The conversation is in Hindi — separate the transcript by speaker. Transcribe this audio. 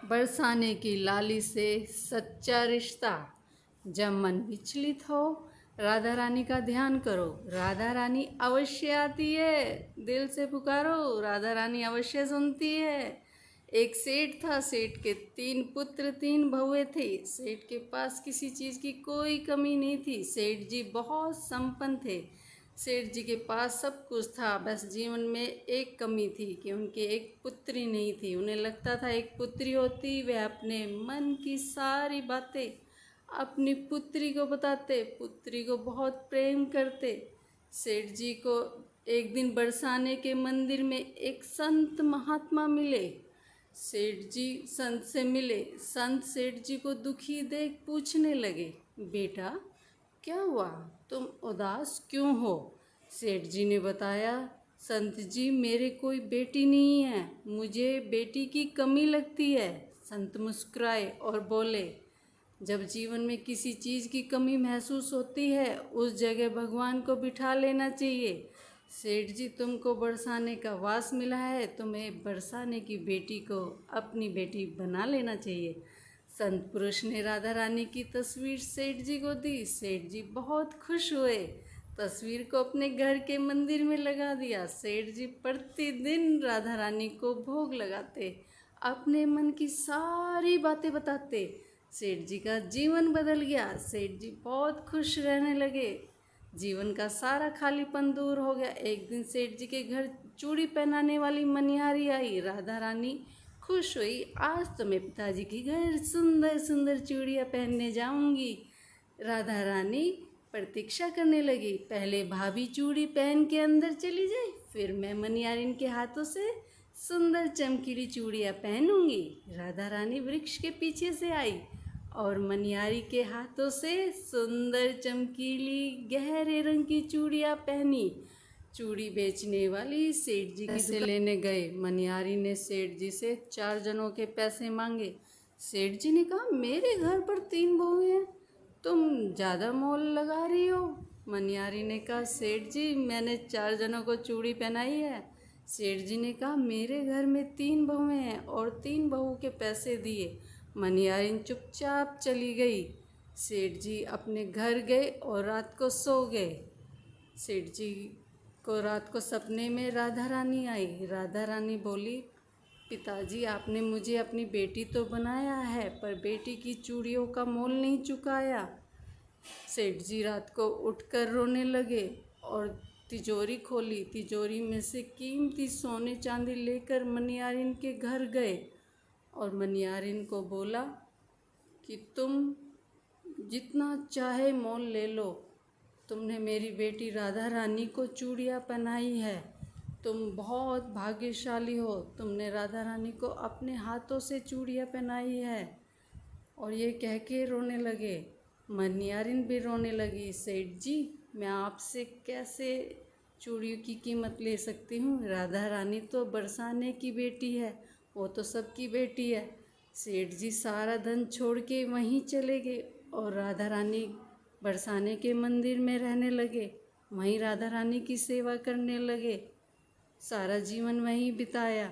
Speaker 1: बरसाने की लाली से सच्चा रिश्ता। जब मन विचलित हो राधा रानी का ध्यान करो, राधा रानी अवश्य आती है। दिल से पुकारो, राधा रानी अवश्य सुनती है। एक सेठ था, सेठ के 3 पुत्र 3 बहुएं थे। सेठ के पास किसी चीज़ की कोई कमी नहीं थी। सेठ जी बहुत संपन्न थे। सेठ जी के पास सब कुछ था, बस जीवन में एक कमी थी कि उनके एक पुत्री नहीं थी। उन्हें लगता था एक पुत्री होती वह अपने मन की सारी बातें अपनी पुत्री को बताते, पुत्री को बहुत प्रेम करते। सेठ जी को एक दिन बरसाने के मंदिर में एक संत महात्मा मिले। सेठ जी संत से मिले। संत सेठ जी को दुखी देख पूछने लगे, बेटा क्या हुआ, तुम उदास क्यों हो? सेठ जी ने बताया, संत जी मेरे कोई बेटी नहीं है, मुझे बेटी की कमी लगती है। संत मुस्कुराए और बोले, जब जीवन में किसी चीज़ की कमी महसूस होती है उस जगह भगवान को बिठा लेना चाहिए। सेठ जी तुमको बरसाने का वास मिला है, तुम्हें बरसाने की बेटी को अपनी बेटी बना लेना चाहिए। संत पुरुष ने राधा रानी की तस्वीर सेठ जी को दी। सेठ जी बहुत खुश हुए, तस्वीर को अपने घर के मंदिर में लगा दिया। सेठ जी प्रतिदिन राधा रानी को भोग लगाते, अपने मन की सारी बातें बताते। सेठ जी का जीवन बदल गया। सेठ जी बहुत खुश रहने लगे, जीवन का सारा खालीपन दूर हो गया। एक दिन सेठ जी के घर चूड़ी पहनाने वाली मनिहारी आई। राधा रानी खुश हुई, आज तो मैं पिताजी के घर सुंदर सुंदर चूड़ियाँ पहनने जाऊंगी। राधा रानी प्रतीक्षा करने लगी, पहले भाभी चूड़ी पहन के अंदर चली जाए, फिर मैं मनिहारिन के हाथों से सुंदर चमकीली चूड़ियाँ पहनूंगी। राधा रानी वृक्ष के पीछे से आई और मनिहारी के हाथों से सुंदर चमकीली गहरे रंग की चूड़ियाँ पहनी। चूड़ी बेचने वाली सेठ जी की पैसे लेने गए। मनिहारी ने सेठ जी से 4 जनों के पैसे मांगे। सेठ जी ने कहा, मेरे घर पर 3 बहुएं हैं, तुम ज़्यादा मोल लगा रही हो। मनिहारी ने कहा, सेठ जी मैंने 4 जनों को चूड़ी पहनाई है। सेठ जी ने कहा, मेरे घर में 3 बहुएं हैं और 3 बहू के पैसे दिए। मनिहारिन चुपचाप चली गई। सेठ जी अपने घर गए और रात को सो गए। सेठ जी को रात को सपने में राधा रानी आई। राधा रानी बोली, पिताजी आपने मुझे अपनी बेटी तो बनाया है पर बेटी की चूड़ियों का मोल नहीं चुकाया। सेठ जी रात को उठकर रोने लगे और तिजोरी खोली। तिजोरी में से कीमती सोने चांदी लेकर मनिहारिन के घर गए और मनिहारिन को बोला कि तुम जितना चाहे मोल ले लो, तुमने मेरी बेटी राधा रानी को चूड़ियाँ पहनाई है, तुम बहुत भाग्यशाली हो, तुमने राधा रानी को अपने हाथों से चूड़ियाँ पहनाई है। और ये कह के रोने लगे। मनिहारिन भी रोने लगी, सेठ जी मैं आपसे कैसे चूड़ियों की कीमत ले सकती हूँ, राधा रानी तो बरसाने की बेटी है, वो तो सबकी बेटी है। सेठ जी सारा धन छोड़ के वहीं चले गए और राधा रानी बरसाने के मंदिर में रहने लगे, वहीं राधा रानी की सेवा करने लगे, सारा जीवन वहीं बिताया।